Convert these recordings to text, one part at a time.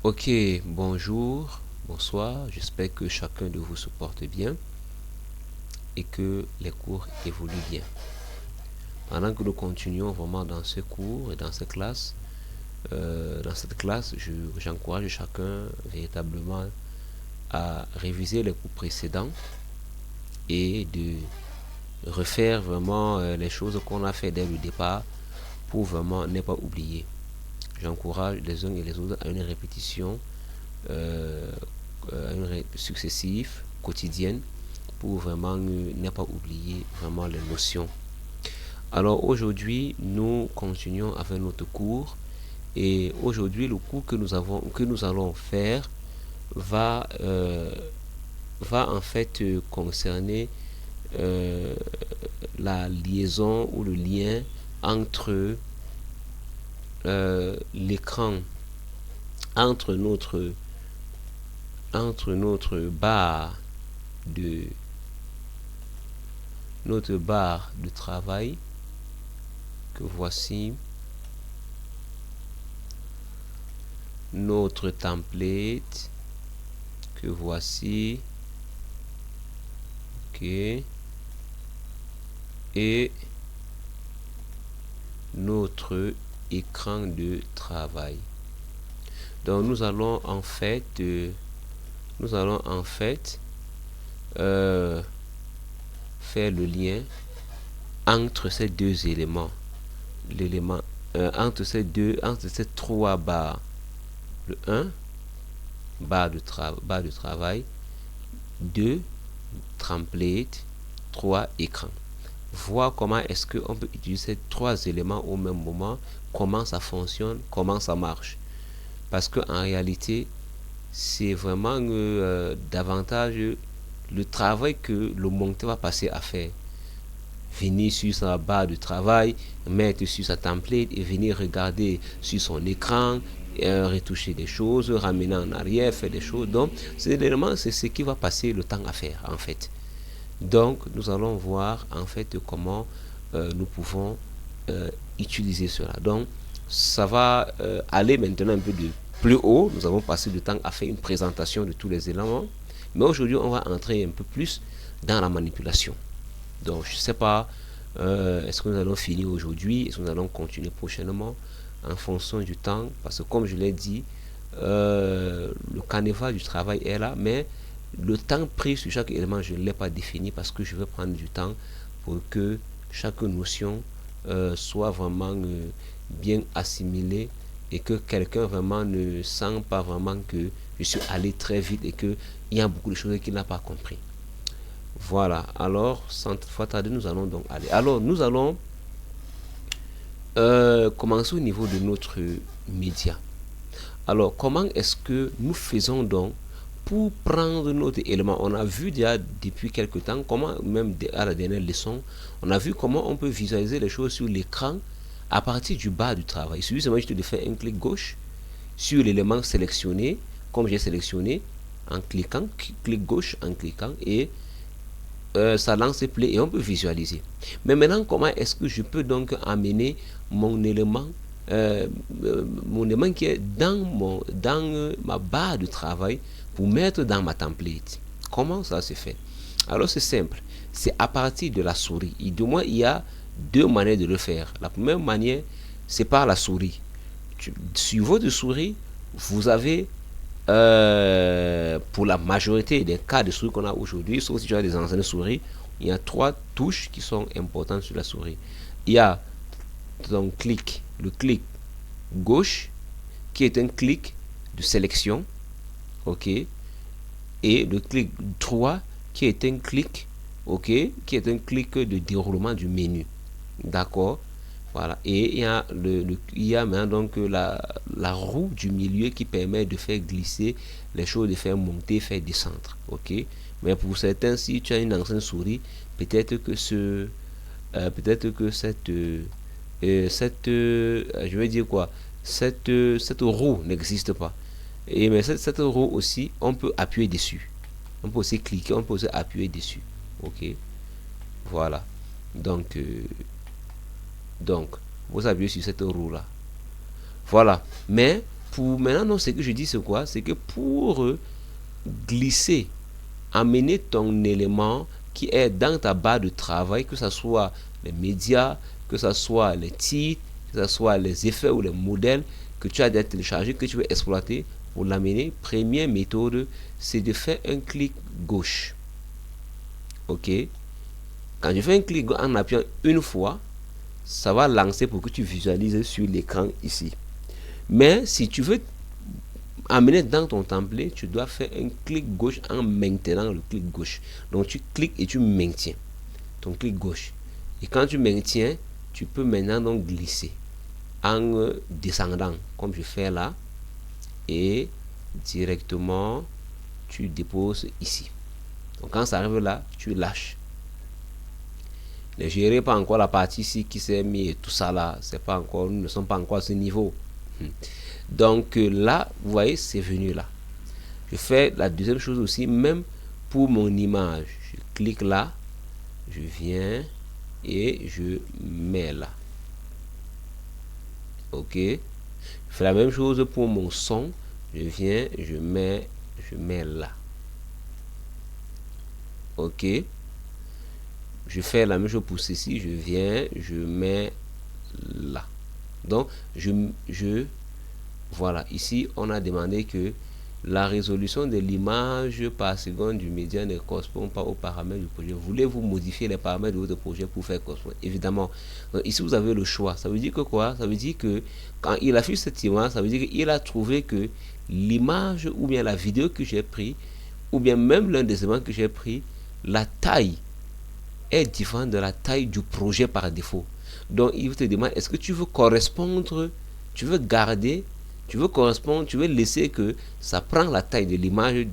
Ok, bonjour, bonsoir, j'espère que chacun de vous se porte bien et que les cours évoluent bien. Pendant que nous continuons vraiment dans ce cours et dans cette classe, j'encourage chacun véritablement à réviser les cours précédents et de refaire vraiment les choses qu'on a fait dès le départ pour vraiment ne pas oublier. J'encourage les uns et les autres à une répétition euh, successive, quotidienne, pour vraiment ne pas oublier vraiment les notions. Alors aujourd'hui, nous continuons avec notre cours et aujourd'hui, le cours que nous allons faire va en fait concerner euh, la liaison ou le lien entre l'écran, entre notre de barre de travail que voici, notre template que voici, ok, et notre écran de travail. Donc nous allons en fait faire le lien entre ces deux éléments, entre ces trois barres. Le 1, barre de travail, 2, template, 3, écran. Voir comment est-ce qu'on peut utiliser ces trois éléments au même moment, comment ça fonctionne, comment ça marche. Parce qu'en réalité, c'est vraiment davantage le travail que le monteur va passer à faire. Venir sur sa barre de travail, mettre sur sa template et venir regarder sur son écran, retoucher des choses, ramener en arrière, faire des choses. Donc, c'est ce qui va passer le temps à faire en fait. Donc, nous allons voir en fait comment nous pouvons utiliser cela. Donc, ça va aller maintenant un peu de plus haut. Nous avons passé du temps à faire une présentation de tous les éléments. Mais aujourd'hui, on va entrer un peu plus dans la manipulation. Donc, je ne sais pas, est-ce que nous allons finir aujourd'hui, est-ce que nous allons continuer prochainement en fonction du temps. Parce que comme je l'ai dit, le carnaval du travail est là, mais le temps pris sur chaque élément, je ne l'ai pas défini parce que je veux prendre du temps pour que chaque notion soit vraiment bien assimilée et que quelqu'un vraiment ne sent pas vraiment que je suis allé très vite et qu'il y a beaucoup de choses qu'il n'a pas compris. Voilà, alors sans fois tarder, nous allons donc aller. Alors, nous allons commencer au niveau de notre média. Alors, comment est-ce que nous faisons donc pour prendre notre élément? On a vu déjà depuis quelques temps comment, même à la dernière leçon, on a vu comment on peut visualiser les choses sur l'écran à partir du bas du travail. Il suffit seulement juste de faire un clic gauche sur l'élément sélectionné, comme j'ai sélectionné, en cliquant, clic gauche en cliquant, et ça lance play et on peut visualiser. Mais maintenant, comment est-ce que je peux donc amener mon élément qui est dans ma barre de travail pour mettre dans ma template? Comment ça se fait? Alors c'est simple, c'est à partir de la souris. Et du moins, il y a deux manières de le faire. La première manière, c'est par la souris. Sur votre souris, vous avez pour la majorité des cas de souris qu'on a aujourd'hui, sauf si tu as des anciennes souris, il y a trois touches qui sont importantes sur la souris. Il y a ton clic, le clic gauche, qui est un clic de sélection, ok, et le clic droit, qui est un clic, ok, qui est un clic de déroulement du menu, d'accord. Voilà. Et il y a maintenant donc la roue du milieu qui permet de faire glisser les choses, de faire monter, faire descendre. Ok. Mais pour certains, si tu as une ancienne souris, peut-être que je vais dire quoi, cette roue n'existe pas. Et mais cette roue aussi, on peut appuyer dessus. On peut aussi cliquer, on peut aussi appuyer dessus. Ok. Voilà. Donc, vous appuyez sur cette roue là. Voilà. Mais pour maintenant, non, ce que je dis, c'est quoi? C'est que pour glisser, amener ton élément qui est dans ta barre de travail, que ce soit les médias, que ce soit les titres, que ce soit les effets ou les modèles que tu as déjà téléchargés, que tu veux exploiter, pour l'amener, première méthode, c'est de faire un clic gauche. Ok? Quand je fais un clic en appuyant une fois, ça va lancer pour que tu visualises sur l'écran ici. Mais si tu veux amener dans ton template, tu dois faire un clic gauche en maintenant le clic gauche. Donc tu cliques et tu maintiens ton clic gauche. Et quand tu maintiens, tu peux maintenant donc glisser en descendant, comme je fais là, et directement tu déposes ici. Donc quand ça arrive là, tu lâches. Ne gérez pas encore la partie ici qui s'est mis et tout ça là, c'est pas encore, nous ne sommes pas encore à ce niveau. Donc là, vous voyez, c'est venu là. Je fais la deuxième chose aussi, même pour mon image. Je clique là, je viens et je mets là. Ok. Je fais la même chose pour mon son. Je viens, je mets là. Ok. Je fais la même chose pour ceci. Je viens, je mets là. Donc, voilà. Ici, on a demandé que la résolution de l'image par seconde du média ne correspond pas aux paramètres du projet. Voulez-vous modifier les paramètres de votre projet pour faire correspondre? Évidemment. Donc, ici, vous avez le choix. Ça veut dire que quoi? Ça veut dire que quand il affiche cette image, ça veut dire qu'il a trouvé que l'image ou bien la vidéo que j'ai pris, ou bien même l'un des éléments que j'ai pris, la taille est différente de la taille du projet par défaut. Donc, il te demande, est-ce que tu veux correspondre, tu veux garder, tu veux correspondre, tu veux laisser que ça prend la taille de l'image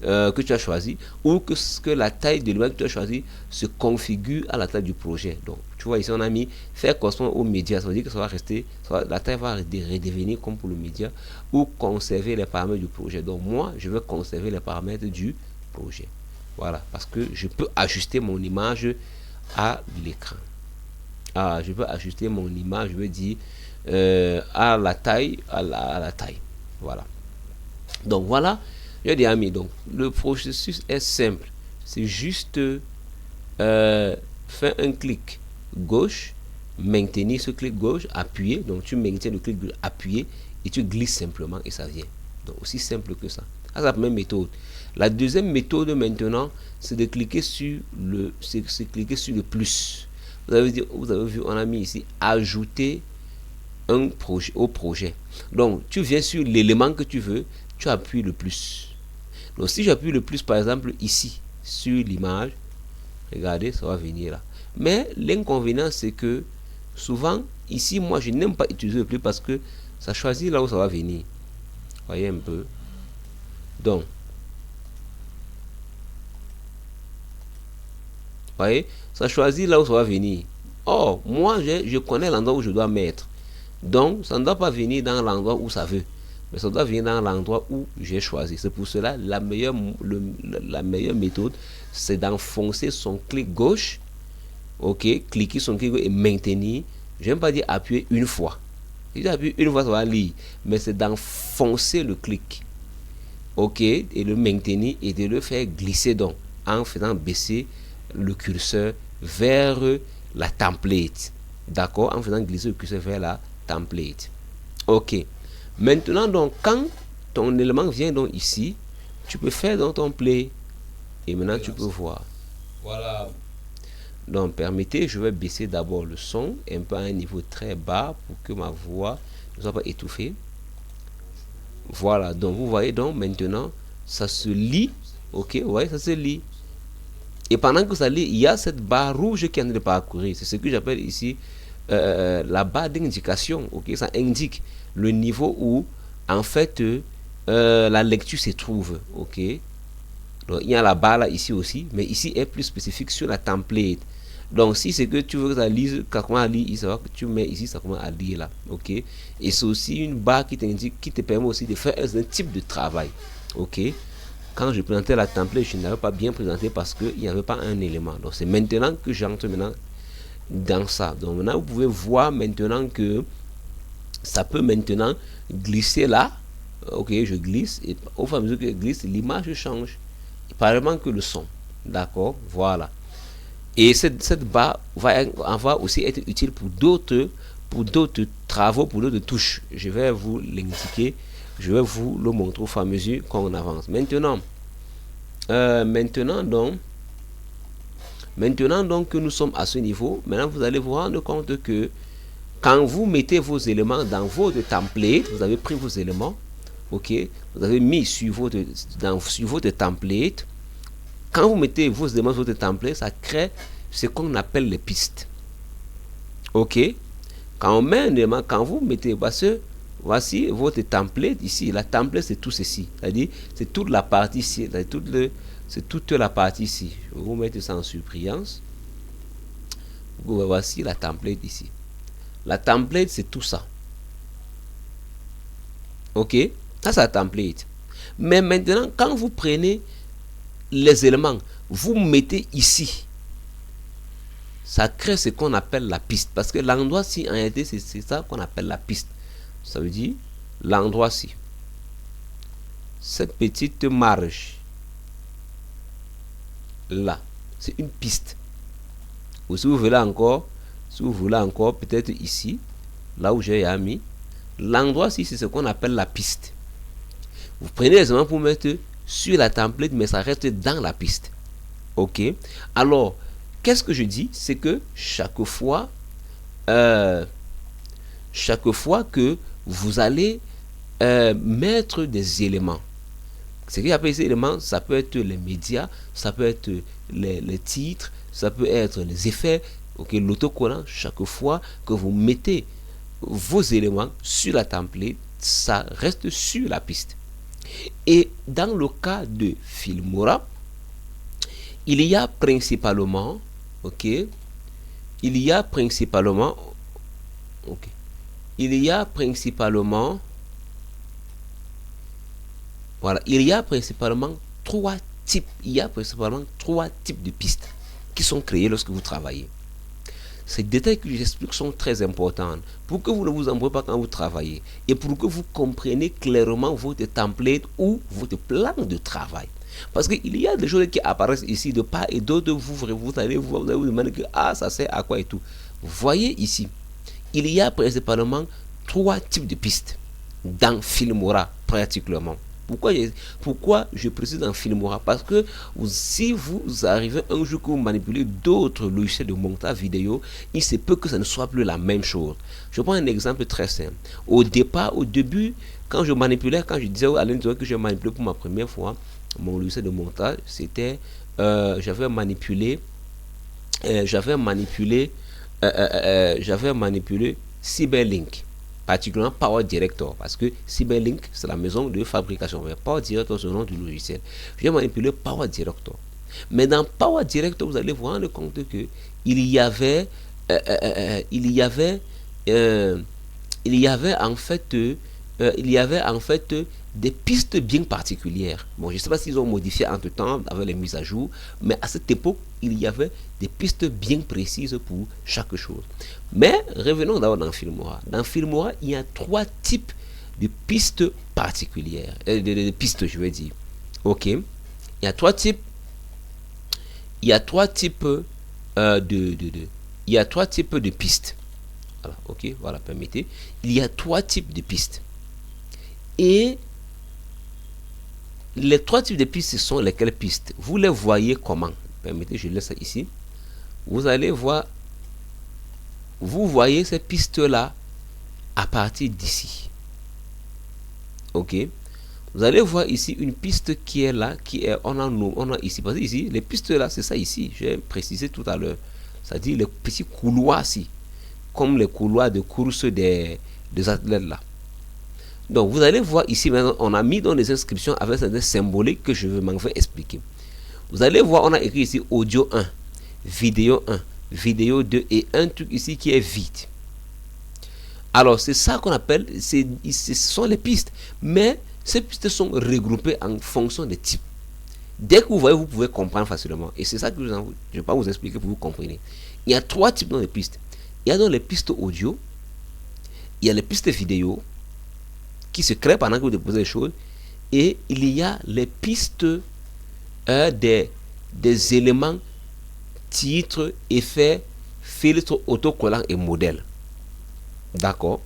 que tu as choisi, ou que la taille de l'image que tu as choisi se configure à la taille du projet. Donc, tu vois, ici, on a mis faire correspondre aux médias. Ça veut dire que ça va rester, la taille va redevenir comme pour le média, ou conserver les paramètres du projet. Donc, moi, je veux conserver les paramètres du projet. Voilà, parce que je peux ajuster mon image à l'écran. Je peux ajuster mon image, je veux dire, à la taille, à la taille. Voilà. Donc voilà, j'ai dit amis, donc le processus est simple. C'est juste faire un clic gauche, maintenir ce clic gauche, appuyer. Donc tu maintiens le clic gauche, appuyer et tu glisses simplement et ça vient. Donc aussi simple que ça. C'est la première méthode. La deuxième méthode maintenant, c'est de cliquer sur cliquer sur le plus. Vous avez vu, on a mis ici ajouter un projet au projet. Donc tu viens sur l'élément que tu veux, tu appuies le plus. Donc si j'appuie le plus par exemple ici sur l'image, regardez, ça va venir là. Mais l'inconvénient c'est que souvent ici moi je n'aime pas utiliser le plus parce que ça choisit là où ça va venir. Voyez un peu. Donc voyez, ça choisit là où ça va venir. Or, moi, je connais l'endroit où je dois mettre. Donc, ça ne doit pas venir dans l'endroit où ça veut. Mais ça doit venir dans l'endroit où j'ai choisi. C'est pour cela, la meilleure méthode, c'est d'enfoncer son clic gauche. Ok, cliquer son clic gauche et maintenir. Je n'aime pas dire appuyer une fois. Si j'appuie une fois, ça va lire. Mais c'est d'enfoncer le clic. Ok, et le maintenir et de le faire glisser donc en faisant baisser le curseur vers la template. D'accord? En faisant glisser le curseur vers la template. Ok. Maintenant, donc, quand ton élément vient donc ici, tu peux faire dans ton play. Et maintenant, tu peux voir. Voilà. Donc, permettez, je vais baisser d'abord le son un peu à un niveau très bas pour que ma voix ne soit pas étouffée. Voilà. Donc, vous voyez, donc, maintenant, ça se lit. Ok, vous voyez, ça se lit. Et pendant que ça lit, il y a cette barre rouge qui est en train de parcourir. C'est ce que j'appelle ici la barre d'indication. Ok, ça indique le niveau où, en fait, la lecture se trouve. Ok. Donc, il y a la barre là, ici aussi. Mais ici est plus spécifique sur la template. Donc, si c'est que tu veux que ça lise, quand on lit, ça va que tu mets ici, ça commence à lire là. Ok. Et c'est aussi une barre qui t'indique, qui te permet aussi de faire un type de travail. Ok. Quand je présentais la template, je n'avais pas bien présenté parce qu'il n'y avait pas un élément. Donc c'est maintenant que j'entre maintenant dans ça. Donc maintenant, vous pouvez voir maintenant que ça peut maintenant glisser là. Ok, je glisse, et au fur et à mesure que je glisse, l'image change. Pareillement que le son. D'accord, voilà. Et cette barre va aussi être utile pour d'autres travaux, pour d'autres touches. Je vais vous l'indiquer, je vais vous le montrer au fur et à mesure qu'on avance. Maintenant donc que nous sommes à ce niveau, maintenant vous allez vous rendre compte que quand vous mettez vos éléments dans votre template, vous avez pris vos éléments, ok, vous avez mis sur votre template. Quand vous mettez vos éléments sur votre template, ça crée ce qu'on appelle les pistes. Ok, quand on met un élément, quand vous mettez, voici votre template ici. La template, c'est tout ceci, c'est-à-dire c'est toute la partie ici, c'est toute la partie ici. Je vais vous mettre ça en surbrillance. Voici la template ici. La template, c'est tout ça. Ok, ça c'est la template. Mais maintenant, quand vous prenez les éléments, vous mettez ici, ça crée ce qu'on appelle la piste. Parce que l'endroit-ci, en réalité, c'est ça qu'on appelle la piste. Ça veut dire l'endroit-ci. Cette petite marge là, c'est une piste. Ou si vous voulez encore, peut-être ici, là où j'ai mis, l'endroit-ci, c'est ce qu'on appelle la piste. Vous prenez les éléments pour mettre sur la template, mais ça reste dans la piste. Ok. Alors, qu'est-ce que je dis? C'est que chaque fois que vous allez mettre des éléments, ce qu'il appelle ces éléments, ça peut être les médias, ça peut être les titres, ça peut être les effets, ok, l'autocollant. Chaque fois que vous mettez vos éléments sur la template, ça reste sur la piste. Et dans le cas de Filmora, il y a principalement, ok, il y a principalement trois types, de pistes qui sont créées lorsque vous travaillez. Ces détails que j'explique sont très importants pour que vous ne vous embrouillez pas quand vous travaillez et pour que vous compreniez clairement votre template ou votre plan de travail. Parce qu'il y a des choses qui apparaissent ici de part et d'autre, vous allez vous demander que ça sert à quoi et tout. Voyez ici, il y a principalement trois types de pistes dans Filmora particulièrement. Pourquoi je précise dans Filmora? Parce que si vous arrivez un jour que vous manipulez d'autres logiciels de montage vidéo, il se peut que ça ne soit plus la même chose. Je prends un exemple très simple. Au début, quand je disais à l'intérieur que je manipulais pour ma première fois mon logiciel de montage, c'était j'avais manipulé Cyberlink, particulièrement Power Director, parce que Cyberlink c'est la maison de fabrication, mais Power Director c'est le nom du logiciel. J'ai manipulé Power Director, mais dans Power Director vous allez vous rendre compte que il y avait en fait des pistes bien particulières. Bon, je ne sais pas s'ils ont modifié entre temps avec les mises à jour, mais à cette époque, il y avait des pistes bien précises pour chaque chose. Mais revenons d'abord dans Filmora. Dans Filmora, il y a trois types de pistes particulières. De pistes, je vais dire. Ok. Il y a trois types de pistes. Voilà, ok, voilà, permettez. Il y a trois types de pistes. Et les trois types de pistes, ce sont lesquelles pistes? Vous les voyez comment? Permettez, je laisse ça ici. Vous allez voir, vous voyez ces pistes-là à partir d'ici. Ok? Vous allez voir ici une piste qui est là, on a ici. Parce que ici, les pistes là, c'est ça ici. J'ai précisé tout à l'heure. C'est-à-dire les petits couloirs ici. Comme les couloirs de course des athlètes là. Donc vous allez voir ici maintenant, on a mis dans les inscriptions avec des symboliques que je m'en vais expliquer. Vous allez voir, on a écrit ici audio 1, vidéo 1, vidéo 2 et un truc ici qui est vide. Alors c'est ça qu'on appelle, ce sont les pistes. Mais ces pistes sont regroupées en fonction des types. Dès que vous voyez, vous pouvez comprendre facilement. Et c'est ça que je vais pas vous expliquer pour que vous compreniez. Il y a trois types dans les pistes. Il y a dans les pistes audio, il y a les pistes vidéo, qui se crée pendant que vous déposez les choses. Et il y a les pistes des éléments, titres, effets, filtres, autocollants et modèles. D'accord.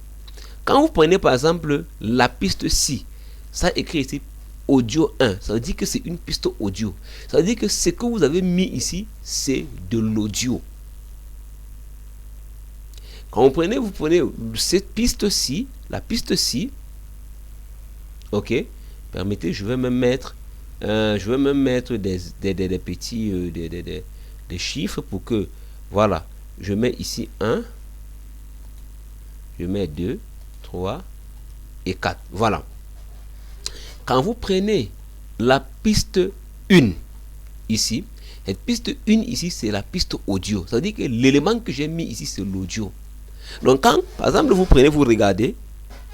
Quand vous prenez par exemple la piste ci, ça écrit ici audio 1, ça veut dire que c'est une piste audio. Ça veut dire que ce que vous avez mis ici, c'est de l'audio. Quand vous prenez cette piste-ci, la piste-ci, ok, permettez, je vais me mettre des petits des chiffres pour que, voilà, je mets ici 1, je mets 2, 3 et 4, voilà. Quand vous prenez la piste 1 ici, cette piste 1 ici, c'est la piste audio. Ça veut dire que l'élément que j'ai mis ici, c'est l'audio. Donc quand, par exemple, vous prenez, vous regardez,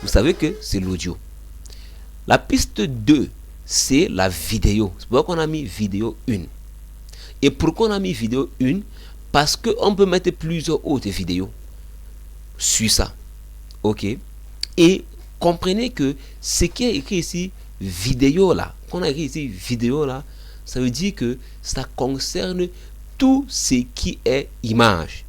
vous savez que c'est l'audio. La piste 2, c'est la vidéo. C'est pourquoi on a mis vidéo 1. Et pourquoi on a mis vidéo 1? Parce qu'on peut mettre plusieurs autres vidéos sur ça. Ok? Et comprenez que ce qui est écrit ici, vidéo là, qu'on a écrit ici, vidéo là, ça veut dire que ça concerne tout ce qui est image.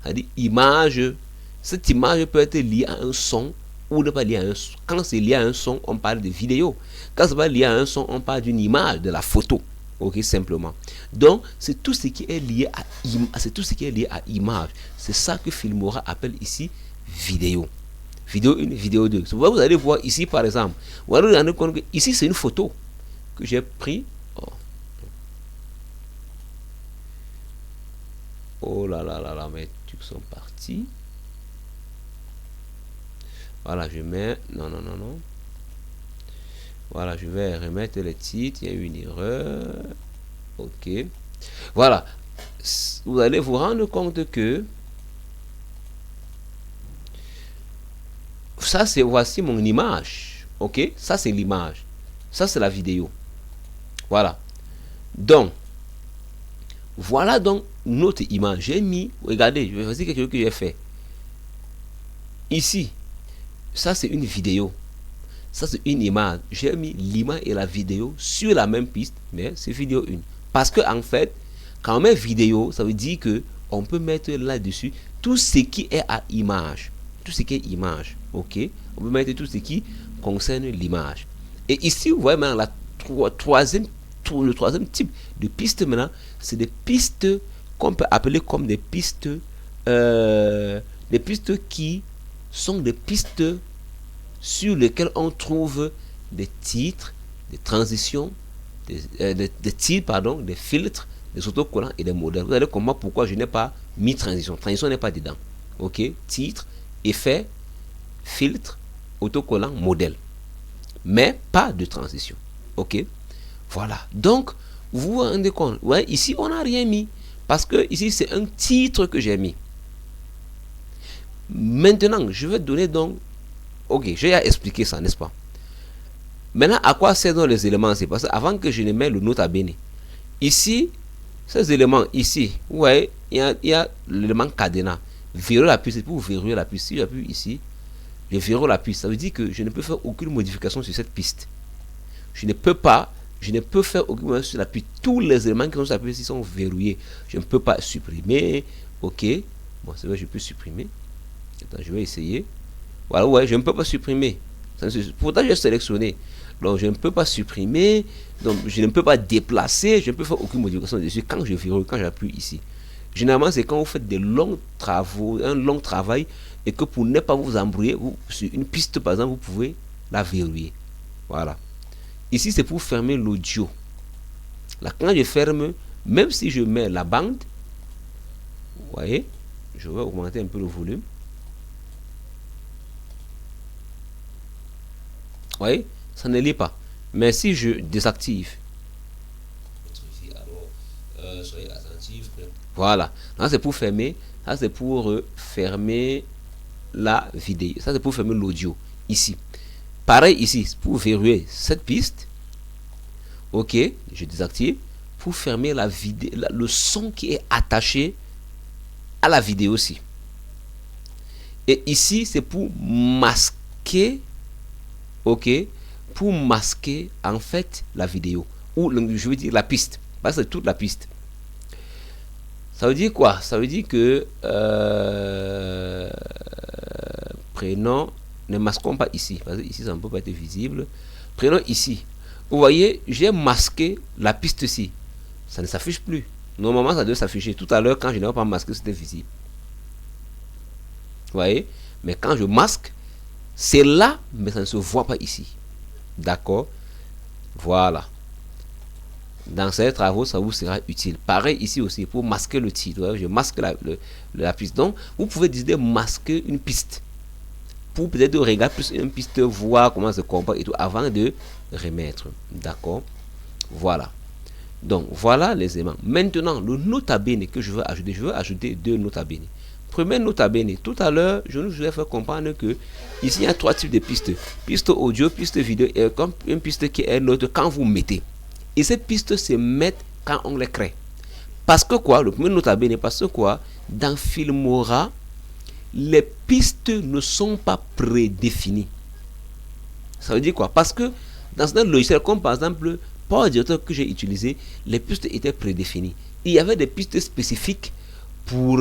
C'est-à-dire image, cette image peut être liée à un son ou ne pas liée à un son. Quand c'est lié à un son, on parle de vidéo. Quand c'est pas lié à un son, on parle d'une image, de la photo. Ok, simplement. Donc, c'est tout ce qui est lié à image. C'est ça que Filmora appelle ici vidéo. Vidéo 1, vidéo 2. C'est pourquoi vous allez voir ici, par exemple. Vous allez vous rendre compte que ici, c'est une photo que j'ai pris. Oh là là là là, mes trucs sont partis. Voilà, je mets... Non. Voilà, je vais remettre les titres. Il y a eu une erreur. Ok. Voilà. Vous allez vous rendre compte que... Ça, c'est... Voici mon image. Ok. Ça, c'est l'image. Ça, c'est la vidéo. Voilà. Donc, voilà donc notre image. J'ai mis... Regardez, je vais faire quelque chose que j'ai fait. Ici. Ça, c'est une vidéo. Ça, c'est une image. J'ai mis l'image et la vidéo sur la même piste, mais c'est vidéo 1. Parce que, en fait, quand on met vidéo, ça veut dire que on peut mettre là-dessus tout ce qui est à image. Tout ce qui est image. Ok? On peut mettre tout ce qui concerne l'image. Et ici, vous voyez maintenant le troisième type de piste maintenant, c'est des pistes qu'on peut appeler comme des pistes qui sont des pistes sur lesquelles on trouve des titres, des transitions, des titres, pardon, des filtres, des autocollants et des modèles. Vous allez comprendre pourquoi je n'ai pas mis transition. Transition n'est pas dedans. Ok? Titre, effet, filtre, autocollant, modèle. Mais pas de transition. Ok? Voilà. Donc, vous vous rendez compte. Ouais, ici, on n'a rien mis. Parce que ici, c'est un titre que j'ai mis. Maintenant, je vais donner donc... Ok, j'ai expliqué ça, n'est-ce pas? Maintenant, à quoi servent les éléments? C'est parce que avant que je ne mette le nota bene, ici, ces éléments, ici, vous voyez, il y a l'élément cadenas. Verrouiller la puce, c'est pour verrouiller la puce. Si j'appuie ici, je verrouille la puce. Ça veut dire que je ne peux faire aucune modification sur cette piste. Je ne peux faire aucune modification sur la piste. Tous les éléments qui sont sur la piste sont verrouillés. Je ne peux pas supprimer. Ok. Bon, c'est vrai, je peux supprimer. Attends, je vais essayer. Voilà, ouais, je ne peux pas supprimer. Pourtant, j'ai sélectionné. Donc, je ne peux pas supprimer. Donc, je ne peux pas déplacer. Je ne peux faire aucune modification dessus quand je verrouille, quand j'appuie ici. Généralement, c'est quand vous faites des longs travaux, un long travail, et que pour ne pas vous embrouiller, sur une piste, par exemple, vous pouvez la verrouiller. Voilà. Ici, c'est pour fermer l'audio. Là, quand je ferme, même si je mets la bande, vous voyez, je vais augmenter un peu le volume. Vous voyez, ça ne lit pas. Mais si je désactive, soyez attentifs. Voilà. Là, c'est pour fermer. Ça, c'est pour fermer la vidéo. Ça, c'est pour fermer l'audio. Ici. Pareil ici, pour verrouiller cette piste. Ok, je désactive. Pour fermer la vidéo, le son qui est attaché à la vidéo aussi. Et ici, c'est pour masquer ok, pour masquer en fait la vidéo, ou je veux dire la piste, parce que c'est toute la piste. Ça veut dire quoi? Ça veut dire que prénom, ne masquons pas ici, parce que ici ça ne peut pas être visible. Prenons ici. Vous voyez, j'ai masqué la piste-ci. Ça ne s'affiche plus. Normalement, ça doit s'afficher. Tout à l'heure, quand je n'avais pas masqué, c'était visible. Vous voyez? Mais quand je masque, c'est là, mais ça ne se voit pas ici. D'accord? Voilà. Dans ces travaux, ça vous sera utile. Pareil ici aussi, pour masquer le titre. Je masque la piste. Donc, vous pouvez décider de masquer une piste. Pour peut-être regarder plus une piste, voir comment se comporte et tout, avant de remettre. D'accord? Voilà. Donc, voilà les éléments. Maintenant, le nota bene que je veux ajouter 2 nota bene. Premier nota bene, tout à l'heure, je vous ai fait comprendre que ici, il y a 3 types de pistes. Piste audio, piste vidéo et comme une piste qui est neutre quand vous mettez. Et ces pistes se mettent quand on les crée. Parce que quoi? Le premier nota bene, parce que quoi? Dans Filmora, les pistes ne sont pas prédéfinies. Ça veut dire quoi? Parce que dans un logiciel comme par exemple Power Director que j'ai utilisé, les pistes étaient prédéfinies. Il y avait des pistes spécifiques pour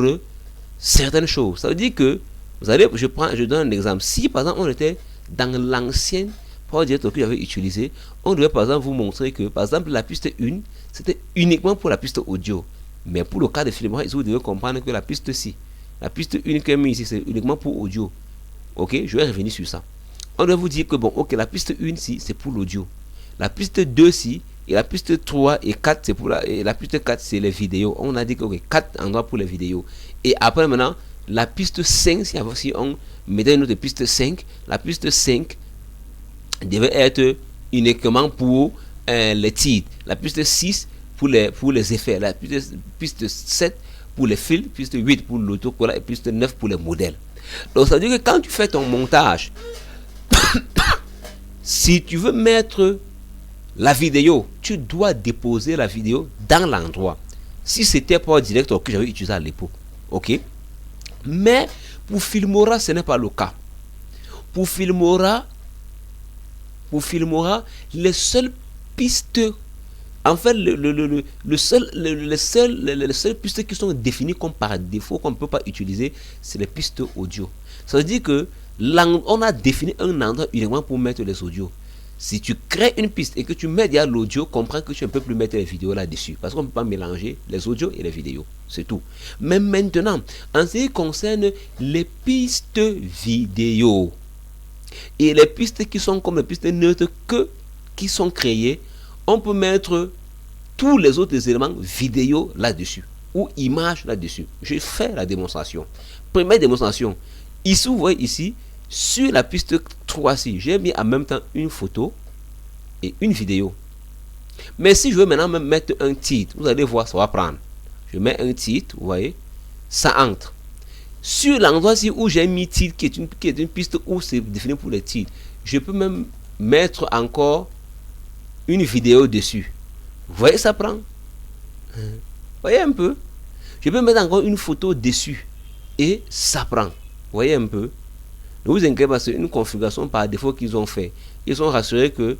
certaines choses. Ça veut dire que, vous allez, je donne un exemple. Si par exemple on était dans l'ancien Power Director que j'avais utilisé, on devait par exemple vous montrer que par exemple la piste 1, c'était uniquement pour la piste audio. Mais pour le cas de Filmora, vous devez comprendre que la piste 6, la piste 1 qui est mise ici, c'est uniquement pour audio. Ok, je vais revenir sur ça. On doit vous dire que bon, ok, la piste 1 si c'est pour l'audio. La piste 2 si, et la piste 3 et 4 c'est pour la piste 4 c'est les vidéos. On a dit que ok, 4 endroits pour les vidéos. Et après maintenant, la piste 5, si on mettait une autre piste 5, la piste 5 devait être uniquement pour les titres. La piste 6 pour les effets. La piste 7 pour les fils, piste 8 pour l'autocollant et piste 9 pour les modèles. Donc ça veut dire que quand tu fais ton montage, si tu veux mettre la vidéo, tu dois déposer la vidéo dans l'endroit. Si c'était Power Director que j'avais utilisé à l'époque, ok. Mais pour Filmora, ce n'est pas le cas. Pour Filmora, les seules pistes, en fait, les seules pistes qui sont définies comme par défaut, qu'on ne peut pas utiliser, c'est les pistes audio. Ça veut dire que on a défini un endroit uniquement pour mettre les audios. Si tu crées une piste et que tu mets derrière l'audio, comprends que tu ne peux plus mettre les vidéos là-dessus. Parce qu'on ne peut pas mélanger les audios et les vidéos. C'est tout. Mais maintenant, en ce qui concerne les pistes vidéo et les pistes qui sont comme les pistes neutres qui sont créées, on peut mettre tous les autres éléments vidéo là-dessus ou images là-dessus. Je fais la démonstration. Première démonstration. Ici, vous voyez ici, sur la piste 3-ci, j'ai mis en même temps une photo et une vidéo. Mais si je veux maintenant même mettre un titre, vous allez voir, ça va prendre. Je mets un titre, vous voyez, ça entre. Sur l'endroit-ci où j'ai mis titre, qui est une piste où c'est défini pour les titres, je peux même mettre encore une vidéo dessus. Vous voyez, ça prend. Vous voyez un peu. Je peux mettre encore une photo dessus et ça prend. Vous voyez un peu. Ne vous inquiétez pas, c'est une configuration par défaut qu'ils ont fait. Ils ont rassuré que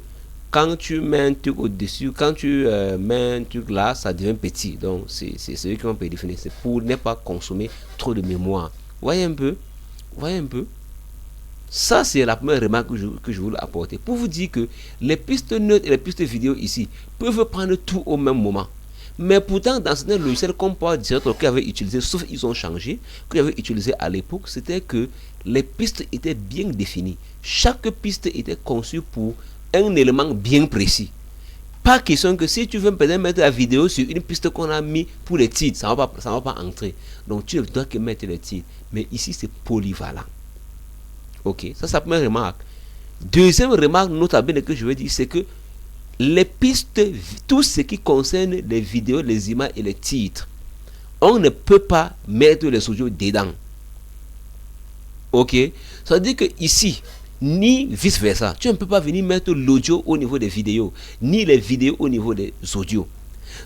quand tu mets un truc au-dessus, quand tu mets un truc là, ça devient petit. Donc, c'est eux qui ont prédéfini. C'est pour ne pas consommer trop de mémoire. Vous voyez un peu? Vous voyez un peu? Ça, c'est la première remarque que je voulais apporter. Pour vous dire que les pistes neutres et les pistes vidéo ici peuvent prendre tout au même moment. Mais pourtant, dans certains logiciels comme Power Director que j'avais utilisé, sauf ils ont changé, que j'avais utilisé à l'époque, c'était que les pistes étaient bien définies. Chaque piste était conçue pour un élément bien précis. Pas question que si tu veux peut-être mettre la vidéo sur une piste qu'on a mis pour les titres, ça ne va pas entrer. Donc tu ne dois que mettre les titres. Mais ici, c'est polyvalent. Ok, ça c'est la première remarque. Deuxième remarque, notamment que je veux dire, c'est que les pistes, tout ce qui concerne les vidéos, les images et les titres, on ne peut pas mettre les audios dedans. Ok, ça veut dire que ici, ni vice versa, tu ne peux pas venir mettre l'audio au niveau des vidéos, ni les vidéos au niveau des audios.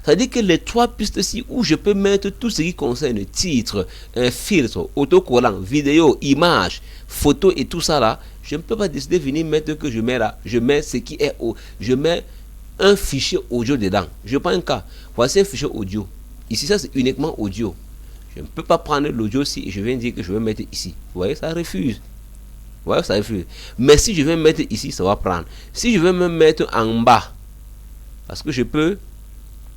Ça veut dire que les 3 pistes-ci où je peux mettre tout ce qui concerne titre, un filtre, autocollant, vidéo, image, photo et tout ça là, je ne peux pas décider de venir mettre que je mets là, je mets ce qui est je mets un fichier audio dedans. Je prends un cas, voici un fichier audio. Ici, ça c'est uniquement audio. Je ne peux pas prendre l'audio ici et je viens dire que je vais mettre ici. Vous voyez, ça refuse. Vous voyez, ça refuse. Mais si je vais mettre ici, ça va prendre. Si je veux me mettre en bas, parce que je peux,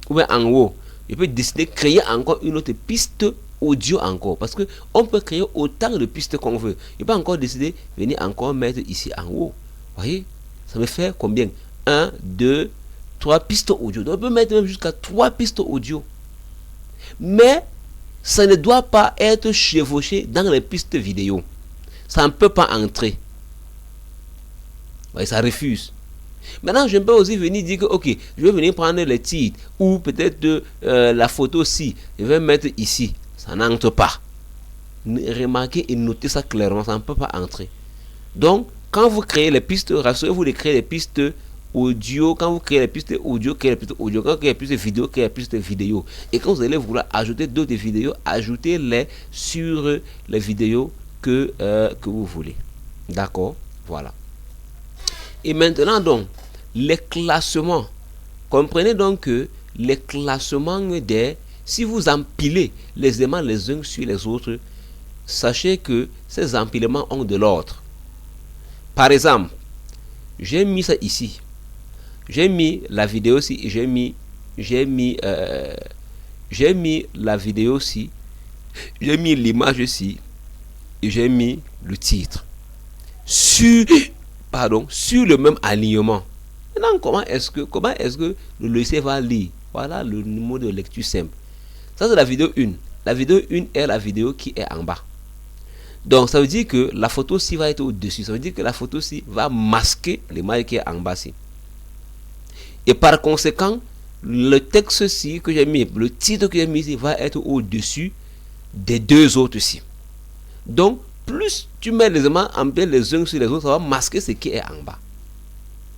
ou bien en haut, je peux décider de créer encore une autre piste audio encore. Parce que on peut créer autant de pistes qu'on veut. Je peux encore décider de venir encore mettre ici en haut. Vous voyez, ça me fait combien? 1, 2, 3 pistes audio. Donc on peut mettre même jusqu'à 3 pistes audio. Mais ça ne doit pas être chevauché dans les pistes vidéo. Ça ne peut pas entrer. Vous voyez, ça refuse. Maintenant, je peux aussi venir dire que, ok, je vais venir prendre les titres ou peut-être la photo aussi. Je vais mettre ici. Ça n'entre pas. Remarquez et notez ça clairement. Ça ne peut pas entrer. Donc, quand vous créez les pistes, rassurez-vous de créer les pistes audio. Quand vous créez les pistes audio, créez les pistes audio. Quand vous créez les pistes vidéo, créez les pistes vidéo. Et quand vous allez vouloir ajouter d'autres vidéos, ajoutez-les sur les vidéos que vous voulez. D'accord? Voilà. Et maintenant donc, les classements. Comprenez donc que les classements si vous empilez les éléments les uns sur les autres, sachez que ces empilements ont de l'ordre. Par exemple, j'ai mis ça ici. J'ai mis la vidéo ici et j'ai mis la vidéo ici. J'ai mis l'image ici et j'ai mis le titre. Sur le même alignement. Maintenant, comment est-ce que le logiciel va lire? Voilà le numéro de lecture simple. Ça, c'est la vidéo 1. La vidéo 1 est la vidéo qui est en bas. Donc, ça veut dire que la photo-ci va être au-dessus. Ça veut dire que la photo-ci va masquer l'image qui est en bas-ci. Et par conséquent, le texte-ci que j'ai mis, le titre que j'ai mis ici, va être au-dessus des deux autres-ci. Donc, plus tu mets les éléments en bas les uns sur les autres, ça va masquer ce qui est en bas.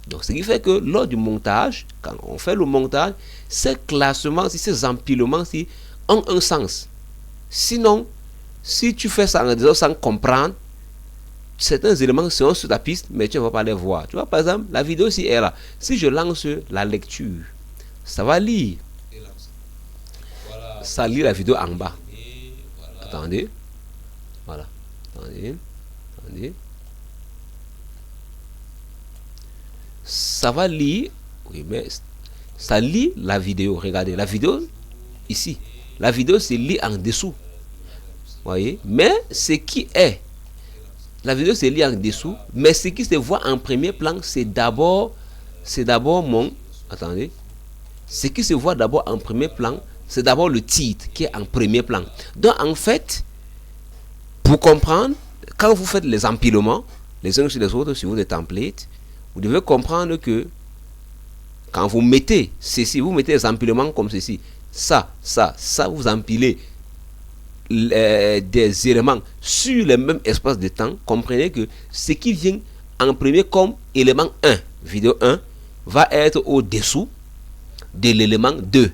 Donc, ce qui fait que lors du montage, quand on fait le montage, ces classements, ces empilements-ci ont un sens. Sinon, si tu fais ça sans comprendre, certains éléments seront sur ta piste, mais tu ne vas pas les voir. Tu vois, par exemple, la vidéo ici est là. Si je lance la lecture, ça va lire. Ça lit la vidéo en bas. Attendez. Voilà. Attendez. Ça va lire. Oui, mais ça lit la vidéo. Regardez, la vidéo ici. La vidéo se lit en dessous. Voyez, mais ce qui est, la vidéo se lit en dessous, mais ce qui se voit en premier plan, c'est d'abord mon, attendez, ce qui se voit d'abord en premier plan, c'est d'abord le titre qui est en premier plan. Donc en fait, pour comprendre, quand vous faites les empilements, les uns sur les autres sur vos templates, vous devez comprendre que quand vous mettez ceci, vous mettez les empilements comme ceci, ça, vous empilez des éléments sur le même espace de temps. Comprenez que ce qui vient en premier comme élément 1, vidéo 1, va être au-dessous de l'élément 2,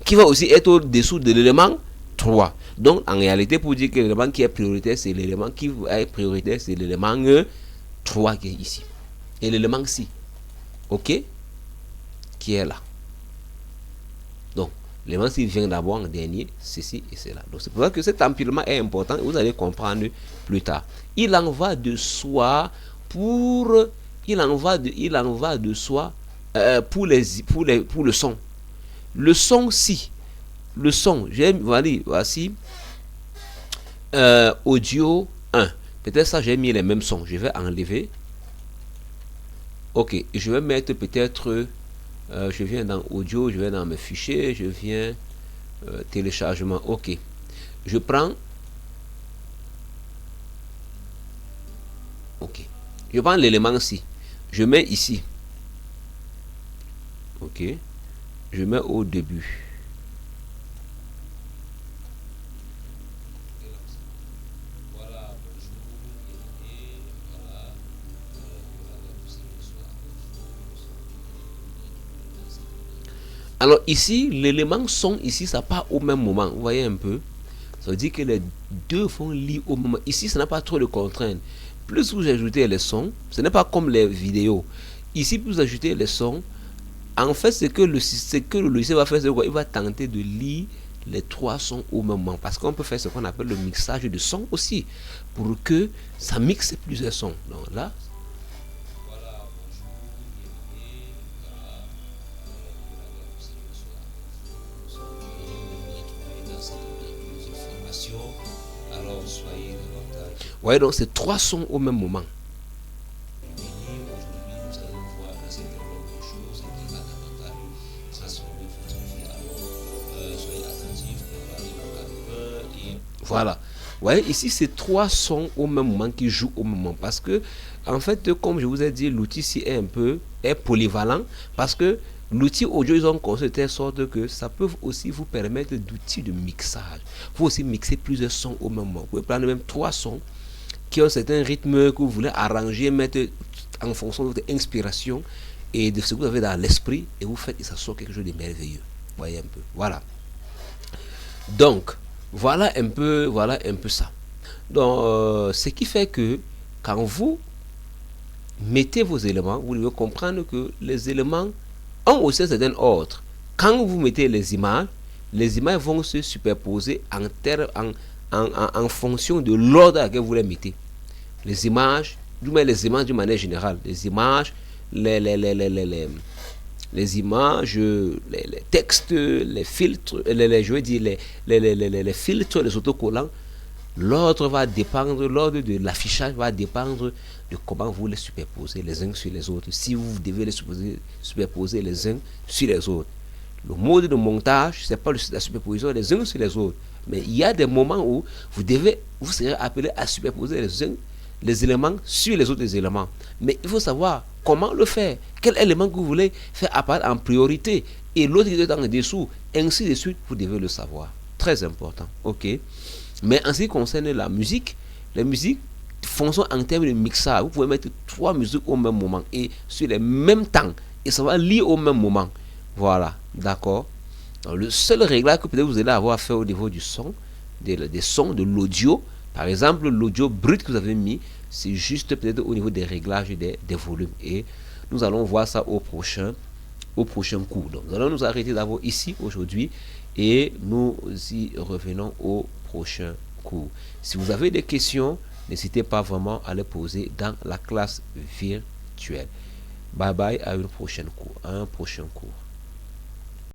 qui va aussi être au-dessous de l'élément 3. Donc en réalité, pour dire que l'élément qui est prioritaire, c'est l'élément qui est prioritaire, c'est l'élément 3 qui est ici. Et l'élément 6, ok, qui est là. Donc l'élément 6 vient d'abord en dernier, ceci et cela. Donc c'est pour ça que cet empilement est important et vous allez comprendre plus tard. Il en va de soi pour le son. Le son, si le son, voici audio 1. Peut-être ça j'ai mis les mêmes sons. Je vais enlever. Ok, je vais mettre peut-être je viens dans audio, je vais dans mes fichiers, je viens téléchargement. Ok, je prends. Ok, je prends l'élément ici, je mets ici. Ok, je mets au début. Alors ici, l'élément son, ici, ça part au même moment. Vous voyez un peu? Ça veut dire que les deux vont lire au moment. Ici, ça n'a pas trop de contraintes. Plus vous ajoutez les sons, ce n'est pas comme les vidéos. Ici, plus vous ajoutez les sons, en fait, ce que le logiciel va faire, c'est quoi? Il va tenter de lire les trois sons au même moment. Parce qu'on peut faire ce qu'on appelle le mixage de sons aussi, pour que ça mixe plusieurs sons. Donc là, ouais, donc c'est trois sons au même moment. Voilà. Vous voyez, ici, c'est trois sons au même moment qui jouent au même moment. Parce que, en fait, comme je vous ai dit, l'outil ici est polyvalent. Parce que l'outil audio, ils ont conçu de telle sorte que ça peut aussi vous permettre d'outils de mixage. Vous aussi mixer plusieurs sons au même moment. Vous pouvez prendre même trois sons qui ont un certain rythme que vous voulez arranger, mettre en fonction de votre inspiration et de ce que vous avez dans l'esprit. Et vous faites et ça sort quelque chose de merveilleux. Vous voyez un peu. Voilà. Donc, voilà un peu ça. Donc, ce qui fait que quand vous mettez vos éléments, vous devez comprendre que les éléments ont aussi un certain ordre. Quand vous mettez les images vont se superposer en fonction de l'ordre à laquelle vous les mettez. Les images d'une manière générale, les images, les images, les textes, les filtres, je veux dire les filtres, les autocollants, l'ordre de l'affichage va dépendre de comment vous les superposez les uns sur les autres, si vous devez les superposer les uns sur les autres. Le mode de montage, c'est pas la superposition les uns sur les autres, mais il y a des moments où vous serez appelé à superposer les éléments sur les autres éléments. Mais il faut savoir comment le faire, quel élément que vous voulez faire apparaître en priorité et l'autre qui est en dessous, ainsi de suite, vous devez le savoir. Très important, ok. Mais en ce qui concerne la musique, les musiques fonctionnent en termes de mixage. Vous pouvez mettre trois musiques au même moment et sur les mêmes temps et ça va lire au même moment. Voilà, d'accord. Le seul réglage que peut-être vous allez avoir à faire au niveau du son, des sons, de l'audio, par exemple, l'audio brut que vous avez mis, c'est juste peut-être au niveau des réglages des volumes. Et nous allons voir ça au prochain cours. Donc, nous allons nous arrêter d'abord ici aujourd'hui et nous y revenons au prochain cours. Si vous avez des questions, n'hésitez pas vraiment à les poser dans la classe virtuelle. Bye bye, à un prochain cours.